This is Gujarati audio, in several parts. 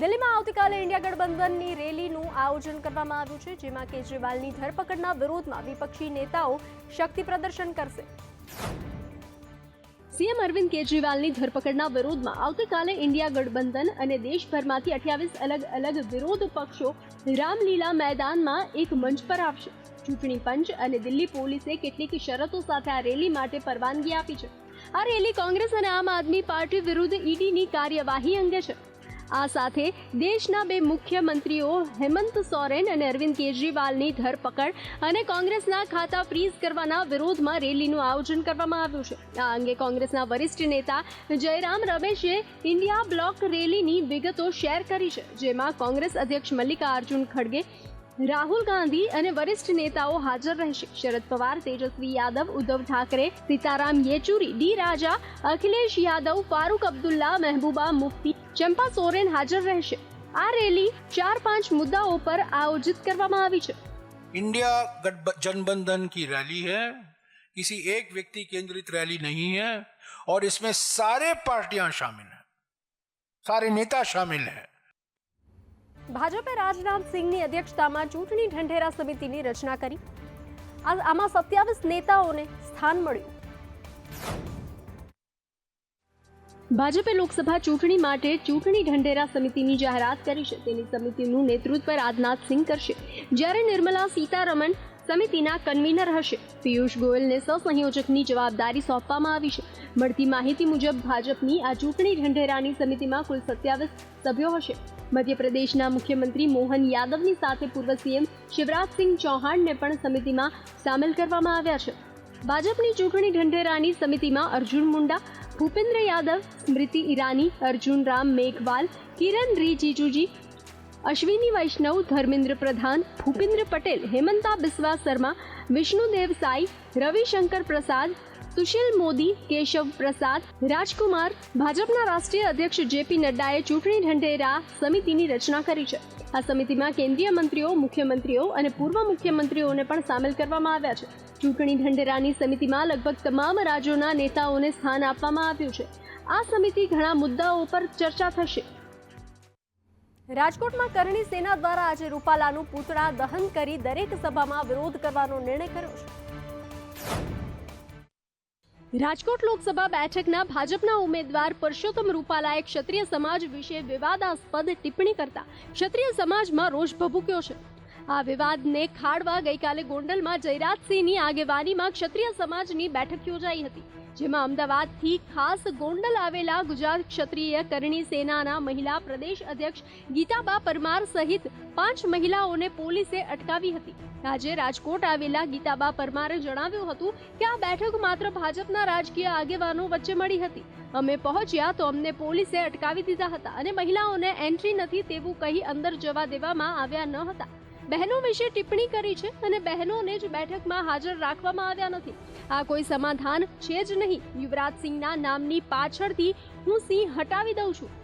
દિલ્હીમાં આવતીકાલે ઇન્ડિયા ગઠબંધનની રેલીનું આયોજન કરવામાં આવ્યું છે, જેમાં કેજરીવાલની ધરપકડના વિરોધમાં વિપક્ષી નેતાઓ શક્તિ પ્રદર્શન કરશે। સીએમ અરવિંદ કેજરીવાલની ધરપકડના વિરોધમાં આવતીકાલે ઇન્ડિયા ગઠબંધન અને દેશભરમાંથી 28 અલગ વિરોધ પક્ષો રામલીલા મેદાનમાં એક મંચ પર આવશે। ચૂંટણી પંચ અને દિલ્હી પોલીસે કેટલીક શરતો સાથે આ રેલી માટે પરવાનગી આપી છે। આ રેલી કોંગ્રેસ અને આમ આદમી પાર્ટી વિરુદ્ધ ઈડીની કાર્યવાહી અંગે છે। આ સાથે દેશના બે મુખ્યમંત્રીઓ હેમંત સોરેન અને અરવિંદ કેજરીવાલની ધરપકડ અને કોંગ્રેસના ખાતા ફ્રીઝ કરવાના વિરોધમાં રેલીનું આયોજન કરવામાં આવ્યું છે। આ અંગે કોંગ્રેસના વરિષ્ઠ નેતા જયરામ રમેશે ઇન્ડિયા બ્લોક રેલીની વિગતો શેર કરી છે, જેમાં કોંગ્રેસ અધ્યક્ષ મલ્લિકાર્જુન ખડગે, રાહુલ ગાંધી અને વરિષ્ઠ નેતાઓ હાજર રહેશે। શરદ પવાર, તેજસ્વી યાદવ, ઉદ્ધવ ઠાકરે, સીતારામ યેચુરી, ડી રાજા, અખિલેશ યાદવ, ફારૂક અબ્દુલ્લા, મહેબૂબા મુફ્તી, ચંપા સોરેન હાજર રહેશે। આ રેલી 4-5 મુદ્દાઓ પર આયોજિત કરવામાં આવી છે। इंडिया गठबंधन की रैली है, किसी एक व्यक्ति केंद्रित रैली नहीं है और इसमें सारे पार्टियां शामिल हैं, सारे नेता शामिल हैं। ભાજપે રાજનાથ સિંહની અધ્યક્ષતામાં ચૂંટણી ઢંઢેરા સમિતિની રચના કરી। આમાં 27 નેતાઓને સ્થાન મળ્યું। ભાજપે લોકસભા ચૂંટણી માટે ચૂંટણી ઢંઢેરા સમિતિની જાહેરાત કરી છે। તેની સમિતિનું નેતૃત્વ રાજનાથ સિંહ કરશે, જ્યારે નિર્મલા સીતારમણ સમિતિના કન્વીનર હશે। પિયુષ ગોયલને સહસંયોજકની જવાબદારી સોંપવામાં આવી છે। મળતી માહિતી મુજબ ભાજપની આ ચૂંટણી ઢંઢેરાની સમિતિમાં કુલ 27 સભ્યો હશે। મધ્યપ્રદેશના મુખ્યમંત્રી મોહન યાદવની સાથે પૂર્વ સીએમ શિવરાજસિંહ ચૌહાણને પણ સમિતિમાં સામેલ કરવામાં આવ્યા છે। ભાજપની ચૂંટણી ઢંઢેરાની સમિતિમાં અર્જુન મુંડા, ભૂપેન્દ્ર યાદવ, સ્મૃતિ ઈરાની, અર્જુન રામ મેઘવાલ, કિરણ રિજિજુજી, અશ્વિની વૈષ્ણવ, ધર્મેન્દ્ર પ્રધાન, ભૂપેન્દ્ર પટેલ, હેમંતા બિસ્વા શર્મા, વિષ્ણુદેવ સાઈ, રવિશંકર પ્રસાદ, સુશીલ મોદી, કેશવ પ્રસાદ, રાજકુમાર। ભાજપના રાષ્ટ્રીય અધ્યક્ષ જેપી નડ્ડાએ ચૂંટણી ઢંઢેરા સમિતિની રચના કરી છે। આ સમિતિમાં કેન્દ્રીય મંત્રીઓ, મુખ્યમંત્રીઓ અને પૂર્વ મુખ્યમંત્રીઓને પણ સામેલ કરવામાં આવ્યા છે। ચૂંટણી ઢંઢેરાની સમિતિમાં લગભગ તમામ રાજ્યોના નેતાઓને સ્થાન આપવામાં આવ્યું છે। આ સમિતિ ઘણા મુદ્દાઓ પર ચર્ચા થશે। રાજકોટમાં કરણી સેના દ્વારા આજે રૂપાલાનું પૂતળા દહન કરી દરેક સભામાં વિરોધ કરવાનો નિર્ણય કર્યો છે। રાજકોટ લોકસભા બેઠકના ભાજપના ઉમેદવાર પરસોત્તમ રૂપાલાએ ક્ષત્રિય સમાજ વિશે વિવાદાસ્પદ ટિપ્પણી કરતા ક્ષત્રિય સમાજમાં રોષ ભભૂક્યો છે। આ વિવાદને ખાળવા ગઈકાલે ગોંડલમાં જયરાજસિંહની આગેવાનીમાં ક્ષત્રિય સમાજની બેઠક યોજાઈ હતી, જેમાં અમદાવાદથી ખાસ ગોંડલ આવેલા ગુજરાત ક્ષત્રિય કરણી સેનાના મહિલા પ્રદેશ અધ્યક્ષ ગીતાબા પરમાર સહિત 5 મહિલાઓને પોલીસે અટકાવી હતી। આજે રાજકોટ આવેલા ગીતાબા પરમારે જણાવ્યું હતું કે આ બેઠક માત્ર ભાજપના રાજકીય આગેવાનો વચ્ચે મળી હતી। અમે પહોંચ્યા તો અમને પોલીસે અટકાવી દીધા હતા અને મહિલાઓને એન્ટ્રી નથી તેવું કહી અંદર જવા દેવામાં આવ્યા ન હતા। બહેનો વિશે ટિપ્પણી કરી છે અને બહેનોને જ બેઠકમાં હાજર રાખવામાં આવ્યા નથી। આ કોઈ સમાધાન છે જ નહીં। યુવરાજસિંહના નામની પાછળથી હું સિંહ હટાવી દઉં છું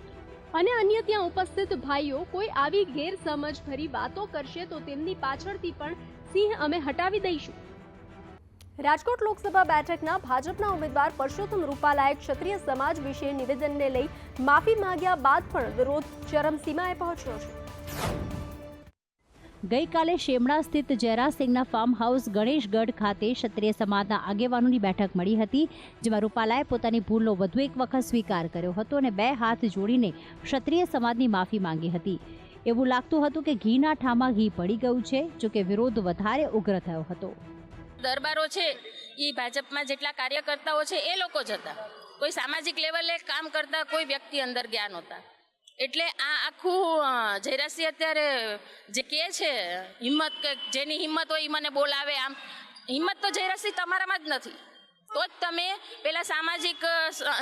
અને અન્ય ત્યાં ઉપસ્થિત ભાઈઓ કોઈ આવી ગેરસમજ ભરી વાતો કરશે તો તેમની પાછળથી પણ સિંહ અમે હટાવી દઈશું। રાજકોટ લોકસભા બેઠકના ભાજપના ઉમેદવાર પરસોત્તમ રૂપાલાએ ક્ષત્રિય સમાજ વિશે નિવેદનને લઈ માફી માંગ્યા બાદ પણ વિરોધ ચરમસીમાએ પહોંચ્યો છે। ગઈકાલે શેમડા સ્થિત જયરાજસિંહના ફાર્મ હાઉસ ગણેશગઢ ખાતે ક્ષત્રિય સમાજના આગેવાનોની બેઠક મળી હતી, જેમાં રૂપાલાએ પોતાની ભૂલનો વધુ એક વખત સ્વીકાર કર્યો હતો અને 2 હાથ જોડીને ક્ષત્રિય સમાજની માફી માંગી હતી। એવું લાગતું હતું કે ઘીના ઠામાં ઘી પડી ગયું છે, જોકે વિરોધ વધારે ઉગ્ર થયો હતો। દરબારો છે એ ભાજપમાં જેટલા કાર્યકર્તાઓ છે એ લોકો જ હતા, કોઈ સામાજિક લેવલે કામ કરતા કોઈ વ્યક્તિ અંદર ગયા નહોતા। એટલે આ આખું જયરાજસિંહ અત્યારે જે કહે છે હિંમત, કે જેની હિંમત હોય એ મને બોલાવે, આમ હિંમત તો જયરાજસિંહ તમારામાં જ નથી। તો જ તમે પેલા સામાજિક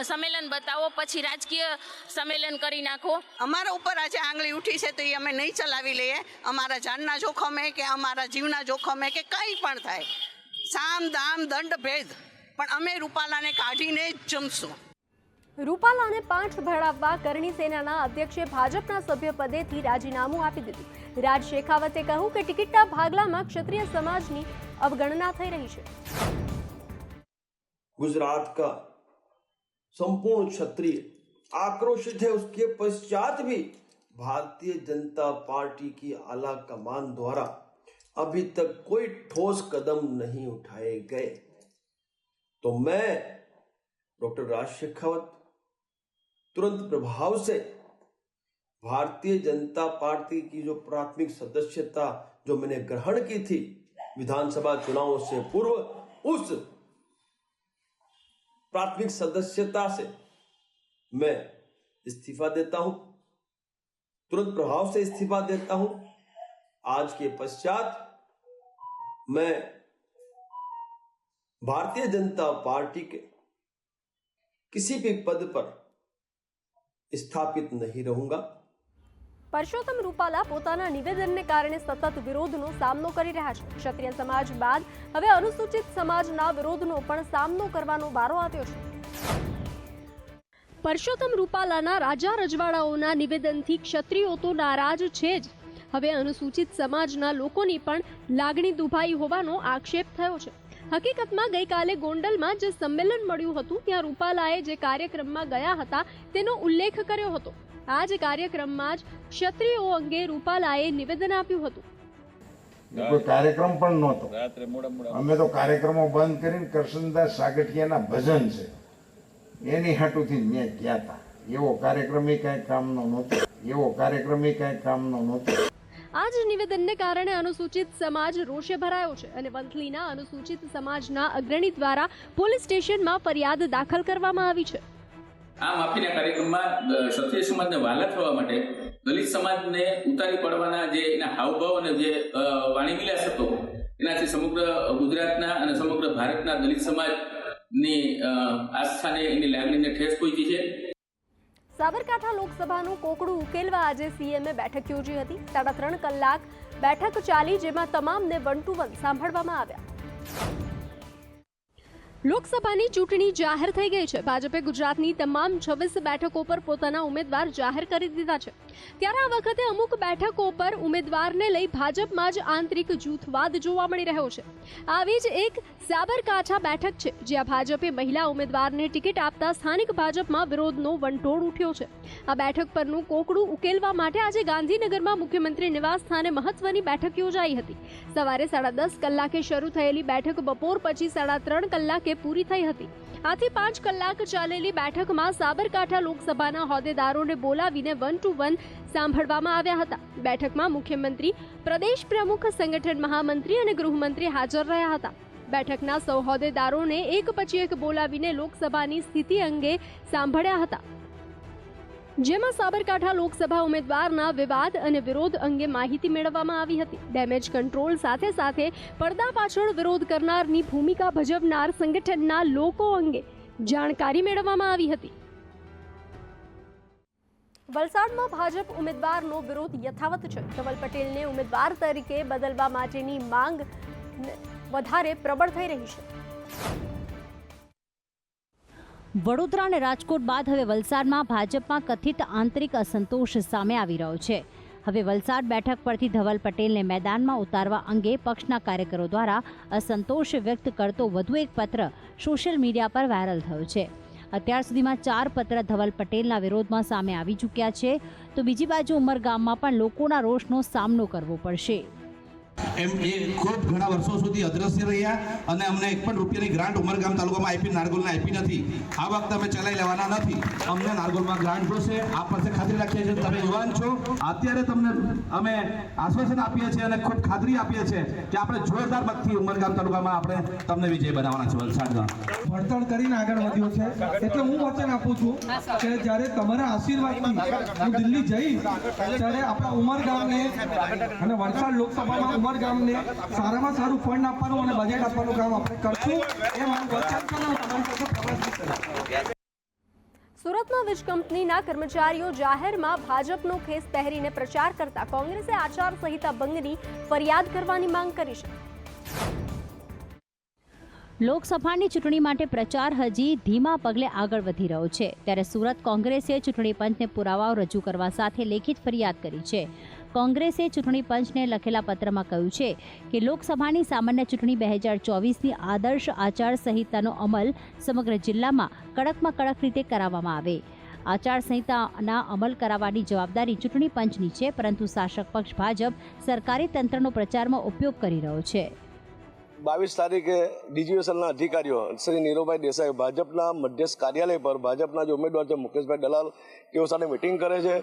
સંમેલન બતાવો, પછી રાજકીય સંમેલન કરી નાખો। અમારા ઉપર આજે આંગળી ઉઠી છે તો એ અમે નહીં ચલાવી લઈએ। અમારા જાનના જોખમે કે અમારા જીવના જોખમે કે કંઈ પણ થાય, સામ દામ દંડ ભેદ, પણ અમે રૂપાલાને કાઢીને જ જમશું। રૂપાલાને પાંચ ભરાવવા કરણી સેનાના અધ્યક્ષે ભાજપના સભ્યપદેથી રાજીનામું આપી દીધું। રાજ શેખાવતે કહ્યું કે ટિકિટના ભાગલામાં ક્ષત્રિય સમાજની અવગણના થઈ રહી છે। गुजरात का संपूर्ण क्षत्रिय आक्रोशित है। उसके पश्चात भी भारतीय जनता पार्टी की आला कमान द्वारा अभी तक कोई ठोस कदम नहीं उठाए गए, तो मैं डॉक्टर राज शेखावत तुरंत प्रभाव से भारतीय जनता पार्टी की जो प्राथमिक सदस्यता जो मैंने ग्रहण की थी विधानसभा चुनाव से पूर्व, उस प्राथमिक सदस्यता से मैं इस्तीफा देता हूं, तुरंत प्रभाव से इस्तीफा देता हूं। आज के पश्चात मैं भारतीय जनता पार्टी के किसी भी पद पर स्थापित नहीं रहूंगा। પરસોત્તમ રૂપાલા પોતાના નિવેદનને કારણે સતત વિરોધનો સામનો કરી રહ્યા છે. ક્ષત્રિય સમાજ બાદ હવે અનુસૂચિત સમાજના વિરોધનો પણ સામનો કરવાનો વારો આવ્યો છે. પરસોત્તમ રૂપાલાના રાજા રજવાડાઓના નિવેદનથી ક્ષત્રિયો તો નારાજ છે જ, હવે અનુસૂચિત સમાજના લોકોની પણ લાગણી દુભાઈ હોવાનો આક્ષેપ થયો છે. હકીકતમાં ગઈકાલે ગોંડલમાં જે સંમેલન મળ્યું હતું ત્યાં રૂપાલાએ જે કાર્યક્રમમાં ગયા હતા તેનો ઉલ્લેખ કર્યો હતો. આ જ કાર્યક્રમમાં જ ક્ષત્રિયો અંગે રૂપાલાએ નિવેદન આપ્યું હતું. કોઈ કાર્યક્રમ પણ નહોતો. અમે તો કાર્યક્રમો બંધ કરીને કરશનદાસ સાગઠિયાના ભજન છે એની હાટુથી મેં ગયા હતા. એવો કાર્યક્રમ કાંઈ કામનો નહોતો. આ જ નિવેદનને કારણે અનુસૂચિત સમાજ રોષે ભરાયો છે અને વંથલીના અનુસૂચિત સમાજના અગ્રણી દ્વારા પોલીસ સ્ટેશનમાં ફરિયાદ દાખલ કરવામાં આવી છે. આ માફીના કાર્યક્રમમાં ક્ષત્રિય સમાજને વાલા થવા માટે દલિત સમાજને ઉતારી પડવાના જે એના હાવભાવ અને જે વાણી વિલાસ હતો એનાથી સમગ્ર ગુજરાતના અને સમગ્ર ભારતના દલિત સમાજની આસ્થાને એની લાગણીને ઠેસ પહોંચી છે. સાબરકાંઠા લોકસભાનું કોકડું ઉકેલવા આજે સીએમએ બેઠક યોજી હતી. 3.5 કલાક બેઠક ચાલી, જેમાં તમામને 1 to 1 સાંભળવામાં આવ્યા. લોકસભાની ચૂંટણી જાહેર થઈ ગઈ છે. ભાજપે ગુજરાતની તમામ 26 બેઠકો પર પોતાના ઉમેદવાર જાહેર કરી દીધા છે. ત્યારે આ વખતે અમુક બેઠકો પર ઉમેદવારને લઈ ભાજપમાં જ આંતરિક જૂથવાદ જોવા મળી રહ્યો છે. આવી જ એક સાબરકાંઠા બેઠક છે જ્યાં ભાજપે મહિલા ઉમેદવારને ટિકિટ આપતા સ્થાનિક ભાજપમાં વિરોધનો વંટોળ ઉઠ્યો છે. આ બેઠક પરનું કોકડું ઉકેલવા માટે આજે ગાંધીનગરમાં મુખ્યમંત્રી નિવાસ સ્થાને મહત્વની બેઠક યોજાઈ હતી. સવારે 10:30 કલાકે શરૂ થયેલી બેઠક બપોર પછી 3:30 કલાકે પૂરી થઈ હતી. આથી 5 કલાક ચાલેલી બેઠકમાં સાબરકાંઠા લોકસભાના હોદ્દેદારોને બોલાવીને 1 to 1 સાંભળવામાં આવ્યા હતા. બેઠકમાં મુખ્યમંત્રી, પ્રદેશ પ્રમુખ, સંગઠન મહામંત્રી અને ગૃહમંત્રી હાજર રહ્યા હતા. બેઠકના સૌ હોદ્દેદારોને એક પછી એક બોલાવીને લોકસભાની સ્થિતિ અંગે સાંભળ્યા હતા, જેમાં સાબરકાંઠા લોકસભા ઉમેદવારના વિવાદ અને વિરોધ અંગે માહિતી મેળવવામાં આવી હતી. ડેમેજ કંટ્રોલ સાથે સાથે પડદા પાછળ વિરોધ કરનારની ભૂમિકા ભજવનાર સંગઠનના લોકો અંગે જાણકારી મેળવવામાં આવી હતી. વલસાડમાં ભાજપ ઉમેદવારનો વિરોધ યથાવત છે. ધવલ પટેલને ઉમેદવાર તરીકે બદલવા માટેની માંગ વધારે પ્રબળ થઈ રહી છે. વડોદરા અને રાજકોટ બાદ હવે વલસાડમાં ભાજપમાં કથિત આંતરિક અસંતોષ સામે આવી રહ્યો છે. હવે વલસાડ બેઠક પરથી ધવલ પટેલને મેદાનમાં ઉતારવા અંગે પક્ષના કાર્યકરો દ્વારા અસંતોષ વ્યક્ત કરતો વધુ એક પત્ર સોશિયલ મીડિયા પર વાયરલ થયો છે. અત્યાર સુધીમાં 4 પત્ર ધવલ પટેલના વિરોધમાં સામે આવી ચૂક્યા છે, તો બીજી બાજુ ઉમરગામમાં પણ લોકોના રોષનો સામનો કરવો પડશે. એમ એ ખૂબ ઘણા વર્ષો સુધી અદ્રશ્ય રહ્યા અને અમને એક પણ રૂપિયાની ગ્રાન્ટ ઉમરગામ તાલુકામાં આપી, નારગોલને આપી નથી. આ વખતે અમે ચલાવી લેવાના નથી. અમને નારગોલમાં ગ્રાન્ટ જોશે, આ પાસે ખાતરી રાખીએ છીએ. તમે યુવાન છો, અત્યારે તમને અમે આશ્વાસન આપીએ છીએ અને ખૂબ ખાતરી આપીએ છીએ કે આપણે જોરદાર મતથી ઉમરગામ તાલુકામાં આપણે તમને વિજય બનાવવાના છે. વલસાડમાં ભણતર કરીને આગળ વધ્યો છે, એટલે હું વચન આપું છું કે જ્યારે તમારા આશીર્વાદથી હું દિલ્હી જઈશ ત્યારે આપણા ઉમરગામને અને વલસાડ લોકસભામાં ઉમરગામને સારામાં સારું ફંડ આપવાનું અને બજેટ આપવાનું કામ આપણે કરશું. એ મારું વચન છે. તમારી સાથે પ્રવાસ કરીશ. સુરતમાં વીજ કંપનીના કર્મચારીઓ જાહેરમાં ભાજપનો ખેસ પહેરીને પ્રચાર કરતા કોંગ્રેસે આચાર સંહિતા ભંગની ફરિયાદ કરવાની માંગ કરી છે. લોકસભાની ચૂંટણી માટે પ્રચાર હજી ધીમા પગલે આગળ વધી રહ્યો છે. ત્યારે સુરત કોંગ્રેસે ચૂંટણી પંચને પુરાવાઓ રજૂ કરવા સાથે લેખિત ફરિયાદ કરી છે. કોંગ્રેસે ચૂંટણી પંચને લખેલા પત્રમાં કહ્યું છે કે લોકસભાની સામાન્ય ચૂંટણી 2024ની આદર્શ આચાર સંહિતાનો અમલ સમગ્ર જિલ્લામાં કડકમાં કડક રીતે કરાવવામાં આવે. આચારસંહિતાના અમલ કરાવવાની જવાબદારી ચૂંટણી પંચની છે, પરંતુ શાસક પક્ષ ભાજપ સરકારી તંત્રનો પ્રચારમાં ઉપયોગ કરી રહ્યો છે. 22 તારીખે ડીજીવીએસએલના અધિકારીઓ શ્રી નીરુભાઈ દેસાઈ ભાજપના મધ્યસ્થ કાર્યાલય પર ભાજપના જે ઉમેદવાર છે મુકેશભાઈ દલાલ તેઓ સાથે મિટિંગ કરે છે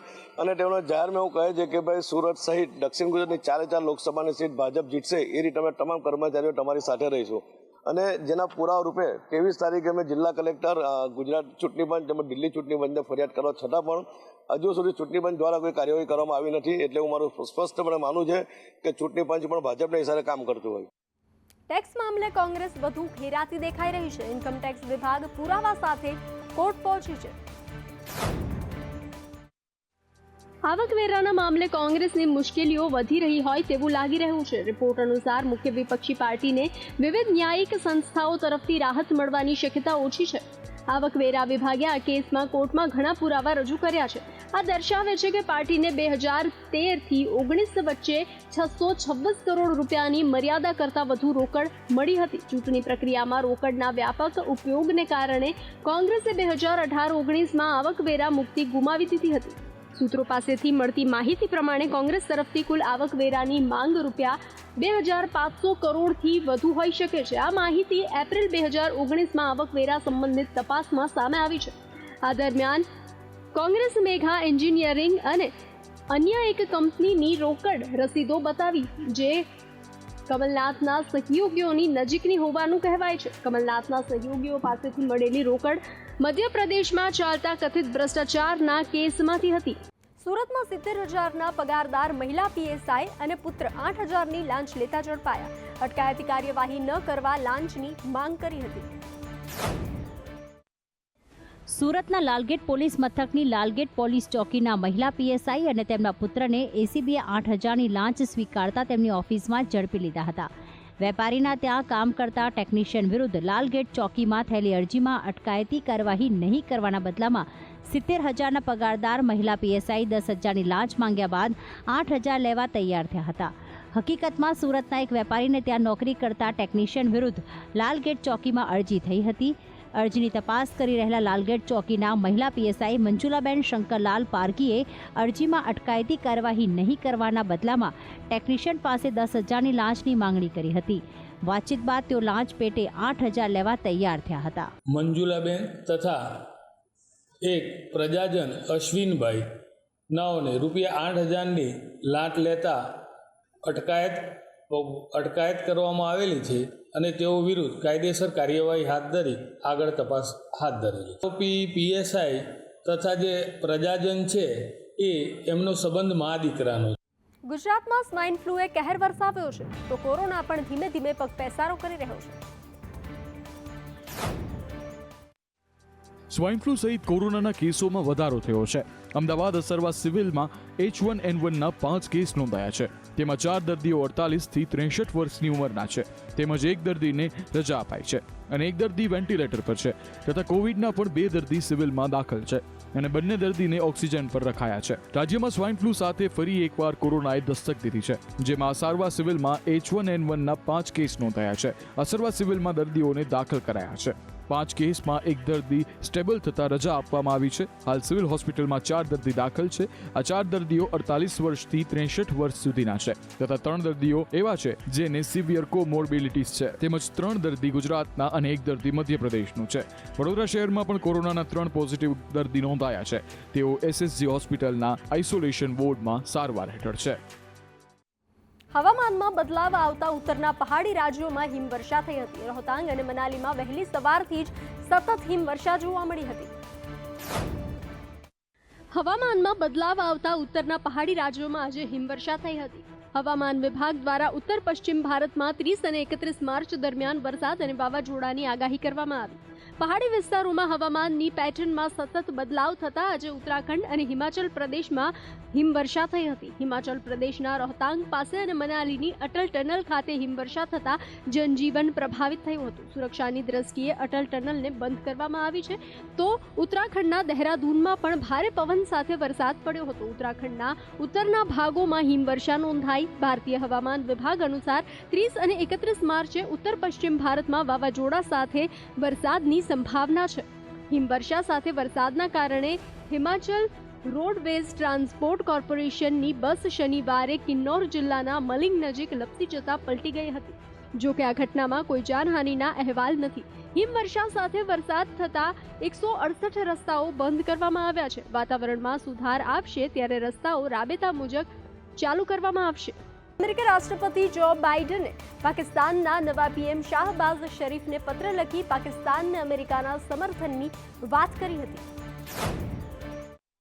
અને તેમણે જાહેરમાં એવું કહે છે કે ભાઈ સુરત સહિત દક્ષિણ ગુજરાતની 4 લોકસભાની સીટ ભાજપ જીતશે એ રીતે અમે તમામ કર્મચારીઓ તમારી સાથે રહીશું. અને જેના પુરાવા રૂપે 23 તારીખે અમે જિલ્લા કલેક્ટર, ગુજરાત ચૂંટણી પંચ તેમજ દિલ્હી ચૂંટણી પંચને ફરિયાદ કરવા છતાં પણ હજુ સુધી ચૂંટણી પંચ દ્વારા કોઈ કાર્યવાહી કરવામાં આવી નથી. એટલે હું મારું સ્પષ્ટપણે માનું છે કે ચૂંટણી પંચ પણ ભાજપના હિસાબે કામ કરતું હોય. ટેક્સ મામલે કોંગ્રેસ વધુ ઘેરાતી દેખાઈ રહી છે. ઇન્કમ ટેક્સ વિભાગ પુરાવા સાથે કોર્ટ પહોંચી છે. આવકવેરાના મામલે કોંગ્રેસની મુશ્કેલીઓ વધી રહી હોય તેવું લાગી રહ્યું છે. રિપોર્ટ અનુસાર મુખ્ય વિપક્ષી પાર્ટીને વિવિધ ન્યાયિક સંસ્થાઓ તરફથી રાહત મળવાની શક્યતા ઓછી છે. આવકવેરા વિભાગે આ કેસમાં કોર્ટમાં ઘણા પુરાવા રજૂ કર્યા છે. આ દર્શાવે છે કે પાર્ટીને 2013 થી 19 વચ્ચે 626 કરોડ રૂપિયાની મર્યાદા કરતાં વધુ રોકડ મળી હતી. ચૂંટણી પ્રક્રિયામાં રોકડના વ્યાપક ઉપયોગને કારણે કોંગ્રેસે 2018-19માં આવકવેરા મુક્તિ ગુમાવી દીધી હતી. સૂત્રો પાસેથી મળતી માહિતી પ્રમાણે કોંગ્રેસ તરફથી કુલ આવકવેરાની માંગ રૂપિયા 2500 કરોડથી વધુ હોઈ શકે છે. આ માહિતી એપ્રિલ 2019માં આવકવેરા સંબંધિત તપાસમાં સામે આવી છે. આ દરમિયાન કોંગ્રેસ મેઘા એન્જિનિયરિંગ અને અન્ય એક કંપનીની રોકડ રસીદો બતાવી, જે કમલનાથના સહયોગીઓની નજીકની હોવાનું કહેવાય છે. કમલનાથના સહયોગીઓ પાસેથી મળેલી રોકડ મધ્યપ્રદેશમાં ચાલતા કથિત ભ્રષ્ટાચારના કેસમાંથી હતી. સુરતમાં 70,000ના પગારદાર મહિલા પીએસઆઈ અને પુત્ર 8,000ની લાંચ લેતા ઝડપાયા. અટકાયતી કાર્યવાહી ન કરવા લાંચની માંગ કરી હતી. સુરતના લાલગેટ પોલીસ મથકની લાલગેટ પોલીસ ચોકીના મહિલા પીએસઆઈ અને તેમના પુત્રને એસીબીએ 8,000ની લાંચ સ્વીકારતા તેમની ઓફિસમાં ઝડપી લીધા હતા. વેપારીના ત્યાં કામ કરતા ટેકનિશિયન વિરુદ્ધ લાલગેટ ચોકીમાં થયેલી અરજીમાં અટકાયતી કાર્યવાહી નહીં કરવાના બદલામાં 70,000ના પગારદાર મહિલા પીએસઆઈ 10,000ની લાંચ માંગ્યા બાદ 8,000 લેવા તૈયાર થયા હતા. હકીકતમાં સુરતના એક વેપારીને ત્યાં નોકરી કરતા ટેકનિશિયન વિરુદ્ધ લાલગેટ ચોકીમાં અરજી થઈ હતી. અરજીની તપાસ કરી રહેલા લાલગેટ ચોકીના મહિલા પીએસઆઈ મંજુલાબેન શંકરલાલ પારગીએ અરજીમાં અટકાયતી કાર્યવાહી નહીં કરવાના બદલામાં ટેકનિશિયન પાસે 10,000ની લાંચની માંગણી કરી હતી. વાતચીત બાદ તેઓ લાંચ પેટે 8,000 લેવા તૈયાર થયા હતા. મંજુલાબેન તથા એક પ્રજાજન અશ્વિનભાઈ નાઓને ₹8,000ની લાંચ લેતા અટકાયત કરવામાં આવેલી છે અને તેઓ વિરુદ્ધ કાયદેસર કાર્યવાહી હાથ ધરી આગળ તપાસ હાથ ધરેલી. આરોપી પીએસઆઈ તથા જે પ્રજાજન છે એ એમનો સંબંધ મા દીકરાનો છે. ગુજરાતમાં સ્વાઇન ફ્લૂએ કહેર વરસાવ્યો છે, તો કોરોના પણ ધીમે ધીમે પગપેસારો કરી રહ્યો છે. સ્વાઇન ફ્લૂ સહિત કોરોનાના કેસોમાં વધારો થયો છે. અમદાવાદ અસરવા સિવિલમાં H1N1ના 5 કેસ નોંધાયા છે. તેમાં 4 દર્દીઓ 48 થી 63 વર્ષની ઉંમરના છે. તેમજ એક દર્દીને રજા અપાઈ છે અને એક દર્દી વેન્ટિલેટર પર છે, તથા કોવિડના પણ 2 દર્દી સિવિલમાં દાખલ છે અને બંને દર્દીને ઓક્સિજન પર રખાયા છે. રાજ્યમાં સ્વાઇન ફ્લૂ સાથે ફરી એકવાર કોરોનાએ દસ્તક દીધી છે, જેમાં અસરવા સિવિલમાં H1N1ના 5 કેસ નોંધાયા છે. અસરવા સિવિલમાં દર્દીઓને દાખલ કરાયા છે. 5 કેસમાં એક દર્દી સ્ટેબલ થતા રજા આપવામાં આવી છે. હાલ સિવિલ હોસ્પિટલમાં 4 દર્દી દાખલ છે. આ 4 દર્દીઓ 48 વર્ષથી 63 વર્ષ સુધીના છે, તથા 3 દર્દીઓ એવા છે જેને સિવિયર કોમોર્બિડિટીઝ છે. તેમજ 3 દર્દી ગુજરાતના અને એક દર્દી મધ્યપ્રદેશનું છે. વડોદરા શહેરમાં પણ કોરોનાના 3 પોઝિટિવ દર્દી નોંધાયા છે. તેઓ SSG હોસ્પિટલના આઇસોલેશન વોર્ડમાં સારવાર હેઠળ છે. હવામાનમાં બદલાવ આવતા ઉત્તરના પહાડી રાજ્યોમાં હિમવર્ષા થઈ હતી. રોહતાંગ અને મનાલીમાં વહેલી સવારથી જ સતત હિમવર્ષા જોવા મળી હતી. હવામાનમાં બદલાવ આવતા ઉત્તરના પહાડી રાજ્યોમાં આજે હિમવર્ષા થઈ હતી. હવામાન વિભાગ દ્વારા ઉત્તર પશ્ચિમ ભારતમાં 30 અને 31 માર્ચ દરમિયાન વરસાદ અને વાવાઝોડાની આગાહી કરવામાં આવી. પહાડી વિસ્તારોમાં હવામાનની પેટર્નમાં સતત બદલાવ થતાં આજે ઉત્તરાખંડ અને હિમાચલ પ્રદેશમાં હિમવર્ષા થઈ હતી. હિમાચલ પ્રદેશના રોહતાંગ પાસે અને મનાલીની અટલ ટનલ ખાતે હિમવર્ષા થતાં જનજીવન પ્રભાવિત થયું હતું. સુરક્ષાની દ્રષ્ટિએ અટલ ટનલને બંધ કરવામાં આવી છે, તો ઉત્તરાખંડના દહેરાદૂનમાં પણ ભારે પવન સાથે વરસાદ પડ્યો હતો. ઉત્તરાખંડના ઉત્તરના ભાગોમાં હિમવર્ષા નોંધાઈ. ભારતીય હવામાન વિભાગ અનુસાર 30 અને 31 માર્ચે ઉત્તર પશ્ચિમ ભારતમાં વાવાઝોડા સાથે વરસાદની સંભાવના છે. હિમવર્ષા સાથે વરસાદના કારણે હિમાચલ રોડવેઝ ટ્રાન્સપોર્ટ કોર્પોરેશનની બસ શનિવારે કિન્નૌર જિલ્લાના મલિંગ નજીક લપસી જતા પલટી ગઈ હતી. જો કે આ ઘટનામાં કોઈ જાનહાનિના અહેવાલ નથી. હિમવર્ષા સાથે વરસાદ થતા 168 રસ્તાઓ બંધ કરવામાં આવ્યા છે. વાતાવરણમાં સુધાર આવશે ત્યારે રસ્તાઓ રાબેતા મુજબ ચાલુ કરવામાં આવશે. અમેરિકી રાષ્ટ્રપતિ જો બાઇડને પાકિસ્તાનના નવા પીએમ શાહબાઝ શરીફને પત્ર લખી પાકિસ્તાનને અમેરિકાના સમર્થનની વાત કરી હતી.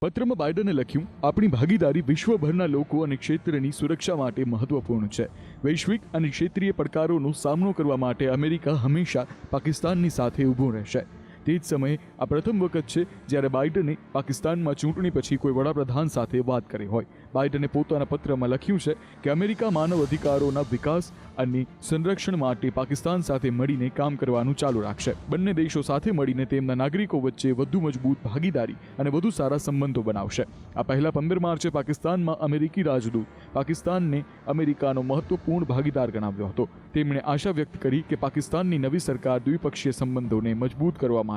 પત્રમાં બાઇડને લખ્યું, આપણી ભાગીદારી વિશ્વભરના લોકો અને ક્ષેત્રની સુરક્ષા માટે મહત્વપૂર્ણ છે. વૈશ્વિક અને ક્ષેત્રીય પડકારોનો સામનો કરવા માટે અમેરિકા હંમેશા પાકિસ્તાનની સાથે ઊભું રહેશે. તે જ સમયે આ પ્રથમ વખત છે જ્યારે બાઇડને પાકિસ્તાનમાં ચૂંટણી પછી કોઈ વડાપ્રધાન સાથે વાત કરી હોય. બાઇડને પોતાના પત્રમાં લખ્યું છે કે અમેરિકા માનવ અધિકારોના વિકાસ અને સંરક્ષણ માટે પાકિસ્તાન સાથે મળીને કામ કરવાનું ચાલુ રાખશે. બંને દેશો સાથે મળીને તેમના નાગરિકો વચ્ચે વધુ મજબૂત ભાગીદારી અને વધુ સારા સંબંધો બનાવશે. આ પહેલા 15 માર્ચે પાકિસ્તાનમાં અમેરિકી રાજદૂત પાકિસ્તાનને અમેરિકાનો મહત્વપૂર્ણ ભાગીદાર ગણાવ્યો હતો. તેમણે આશા વ્યક્ત કરી કે પાકિસ્તાનની નવી સરકાર દ્વિપક્ષીય સંબંધોને મજબૂત કરવા માટે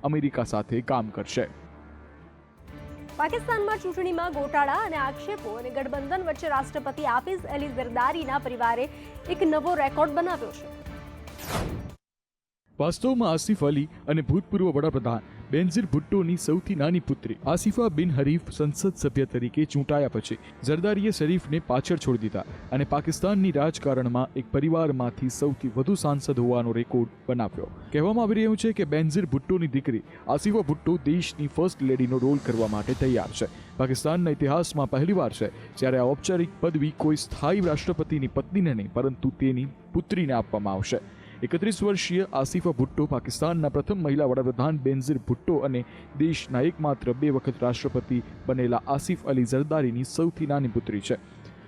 અમેરિકા સાથે કામ કરશે. પાકિસ્તાનમાં ચૂંટણીમાં ગોટાળા અને આક્ષેપો અને ગઠબંધન વચ્ચે રાષ્ટ્રપતિ હાફિઝ અલી ઝરદારીના પરિવારે એક નવો રેકોર્ડ બનાવ્યો છે. વાસ્તવમાં આસિફ અલી અને ભૂતપૂર્વ વડાપ્રધાન બેનઝીર ભુટ્ટોની સૌથી નાની પુત્રી આસિફા બિન હરીફ સંસદ સભ્ય તરીકે ચૂંટાયા પછી ઝરદારીએ શરીફને પાછળ છોડી દીધા અને પાકિસ્તાનની રાજકારણમાં એક પરિવારમાંથી સૌથી વધુ સાંસદ હોવાનો રેકોર્ડ બનાવ્યો. કહેવામાં આવી રહ્યું છે કે બેનઝીર ભુટ્ટોની દીકરી આસિફા ભુટ્ટો દેશની ફર્સ્ટ લેડીનો રોલ કરવા માટે તૈયાર છે. પાકિસ્તાનના ઇતિહાસમાં પહેલીવાર છે જ્યારે આ ઔપચારિક પદવી કોઈ સ્થાયી રાષ્ટ્રપતિની પત્નીને નહીં પરંતુ તેની પુત્રીને આપવામાં આવશે. 31 વર્ષીય આસિફા ભુટ્ટો પાકિસ્તાનના પ્રથમ મહિલા વડાપ્રધાન બેનઝીર ભુટ્ટો અને દેશના એકમાત્ર 2 વખત રાષ્ટ્રપતિ બનેલા આસિફ અલી ઝરદારીની સૌથી નાની પુત્રી છે.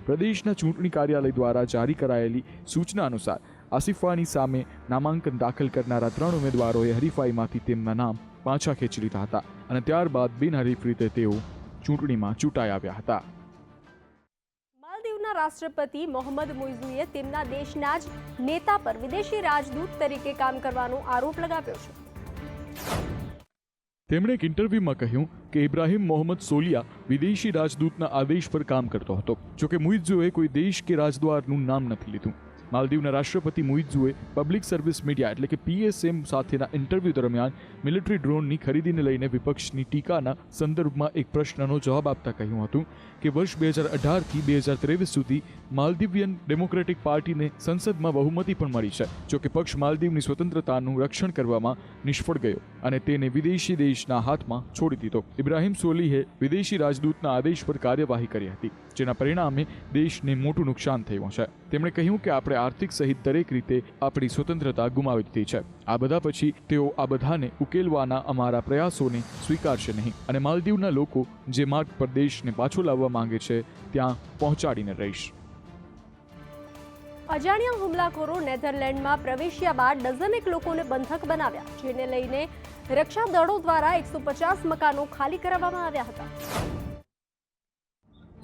પ્રદેશના ચૂંટણી કાર્યાલય દ્વારા જારી કરાયેલી સૂચના અનુસાર આસિફાની સામે નામાંકન દાખલ કરનારા 3 ઉમેદવારોએ હરીફાઈમાંથી તેમના નામ પાછા ખેંચી લીધા હતા અને ત્યારબાદ બિનહરીફ રીતે તેઓ ચૂંટણીમાં ચૂંટાઈ આવ્યા હતા. માલદીવના રાષ્ટ્રપતિ મોહમ્મદ મુઇઝુએ તેમના દેશના જ નેતા પર વિદેશી રાજદૂત તરીકે કામ કરવાનો આરોપ લગાવ્યો છે. તેમણે એક ઇન્ટરવ્યુમાં કહ્યું કે ઇબ્રાહિમ મોહમ્મદ સોલિયા વિદેશી રાજદૂતના આદેશ પર કામ કરતો હતો. જોકે મુઇઝુએ કોઈ દેશ કે રાજદ્વારનું નામ નથી લીધું. માલદીવના રાષ્ટ્રપતિ મુઇઝુએ પબ્લિક સર્વિસ મીડિયા એટલે કે PSM સાથેના ઇન્ટરવ્યૂ દરમિયાન મિલિટરી ડ્રોનની ખરીદીને લઈને વિપક્ષની ટીકાના સંદર્ભમાં એક પ્રશ્નનો જવાબ આપતા કહ્યું હતું કે વર્ષ 2018થી 2023 સુધી માલદીવિયન ડેમોક્રેટિક પાર્ટીને સંસદમાં બહુમતી પણ મળી છે. જોકે પક્ષ માલદીવની સ્વતંત્રતાનું રક્ષણ કરવામાં નિષ્ફળ ગયો અને તેને વિદેશી દેશના હાથમાં છોડી દીધો. ઇબ્રાહિમ સોલીહે વિદેશી રાજદૂતના આદેશ પર કાર્યવાહી કરી હતી, જેના પરિણામે દેશને મોટું નુકસાન થયું છે. તેમણે કહ્યું કે આપણે આર્થિક સહિત દરેક રીતે આપણી સ્વતંત્રતા ગુમાવી દીધી છે. આ બધા પછી તેઓ આ બધાને ઉકેલવાના અમારા પ્રયાસોને સ્વીકારશે નહીં અને માલદીવના લોકો જે માર્ગ પર દેશને પાછો લાવવા માંગે છે ત્યાં પહોંચાડીને રહીશ. અજાણ્યા હુમલાખોરો નેધરલેન્ડમાં પ્રવેશ્યા બાદ ડઝનેક લોકોને બંધક બનાવ્યા, જેને લઈને રક્ષા દળો દ્વારા 150 મકાનો ખાલી કરાવવામાં આવ્યા હતા.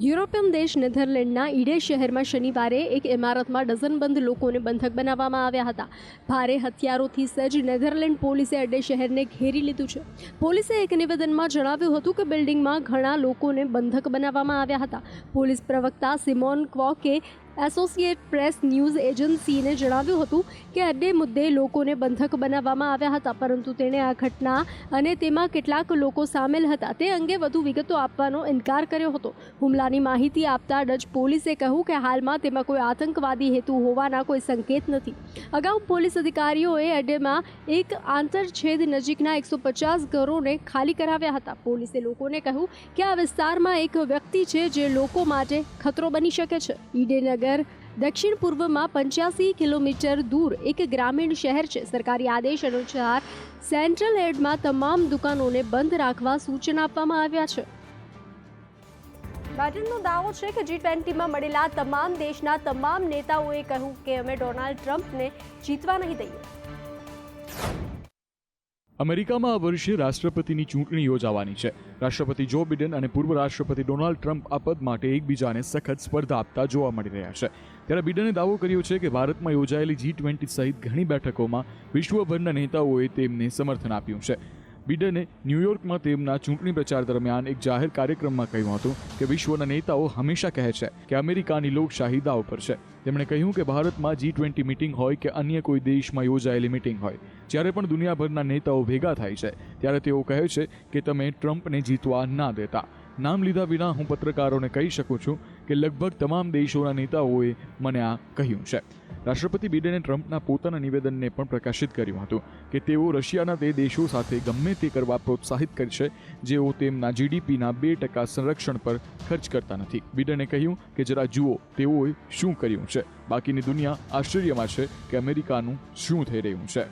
યુરોપિયન દેશ નેધરલેન્ડના ઈડે શહેરમાં શનિવારે એક ઇમારતમાં ડઝનબંધ લોકોને બંધક બનાવવામાં આવ્યા હતા. ભારે હથિયારોથી સજ્જ નેધરલેન્ડ પોલીસે ઈડે શહેરને ઘેરી લીધું છે. પોલીસે એક નિવેદનમાં જણાવ્યું હતું કે બિલ્ડિંગમાં ઘણા લોકોને બંધક બનાવવામાં આવ્યા હતા. પોલીસ પ્રવક્તા સિમોન ક્વોકે એસોસિએટ પ્રેસ ન્યૂઝ એજન્સીને જણાવ્યું હતું કે અડ્ડે મુદ્દે લોકોને બંધક બનાવવામાં આવ્યા હતા, પરંતુ તેણે આ ઘટના અને તેમાં કેટલાક લોકો સામેલ હતા તે અંગે વધુ વિગતો આપવાનો ઇનકાર કર્યો હતો. હુમલાની માહિતી આપતા ડચ પોલીસે કહ્યું કે હાલમાં તેમાં કોઈ આતંકવાદી હેતુ હોવાના કોઈ સંકેત નથી. અગાઉ પોલીસ અધિકારીઓએ અડ્ડેમાં એક આંતરછેદ નજીકના 150 ઘરોને ખાલી કરાવ્યા હતા. પોલીસે લોકોને કહ્યું કે આ વિસ્તારમાં એક વ્યક્તિ છે જે લોકો માટે ખતરો બની શકે છે. ઈડે દક્ષિણ પૂર્વમાં 85 કિલોમીટર દૂર એક ગ્રામીણ શહેર છે. સરકારી આદેશ અનુસાર સેન્ટ્રલ હેડમાં તમામ દુકાનોને બંધ રાખવા સૂચના આપવામાં આવ્યા છે. બાઇડનનો દાવો છે કે G20માં મળેલા તમામ દેશના તમામ નેતાઓએ કહ્યું કે અમે ડોનાલ્ડ ટ્રમ્પને જીતવા નહીં દઈએ. અમેરિકામાં આ વર્ષે રાષ્ટ્રપતિની ચૂંટણી યોજાવાની છે. રાષ્ટ્રપતિ જો બિડન અને પૂર્વ રાષ્ટ્રપતિ ડોનાલ્ડ ટ્રમ્પ આ પદ માટે એકબીજાને સખત સ્પર્ધા આપતા જોવા મળી રહ્યા છે. ત્યારે બિડને દાવો કર્યો છે કે ભારતમાં યોજાયેલી G20 સહિત ઘણી બેઠકોમાં વિશ્વભરના નેતાઓએ તેમને સમર્થન આપ્યું છે. બિડેને ન્યૂયોર્કમાં તેમના ચૂંટણી પ્રચાર દરમિયાન એક જાહેર કાર્યક્રમમાં કહ્યું હતું કે વિશ્વના નેતાઓ હંમેશા કહે છે કે અમેરિકાની લોકશાહી દાવ પર છે. તેમણે કહ્યું કે ભારતમાં G20 મીટિંગ હોય કે અન્ય કોઈ દેશમાં યોજાયેલી મીટિંગ હોય, જ્યારે પણ દુનિયાભરના નેતાઓ ભેગા થાય છે ત્યારે તેઓ કહે છે કે તમે ટ્રમ્પને જીતવા ના દેતા. નામ લીધા વિના હું પત્રકારોને કહી શકું છું કે લગભગ તમામ દેશોના નેતાઓએ મને આ કહ્યું છે. રાષ્ટ્રપતિ બિડેને ટ્રમ્પના પોતાના નિવેદનને પણ પ્રકાશિત કર્યું હતું કે તેઓ રશિયાના તે દેશો સાથે ગમે તે કરવા પ્રોત્સાહિત કરશે જેઓ તેમના GDPના 2% સંરક્ષણ પર ખર્ચ કરતા નથી. બિડેને કહ્યું કે જરા જુઓ તેઓએ શું કર્યું છે. બાકીની દુનિયા આશ્ચર્યમાં છે કે અમેરિકાનું શું થઈ રહ્યું છે.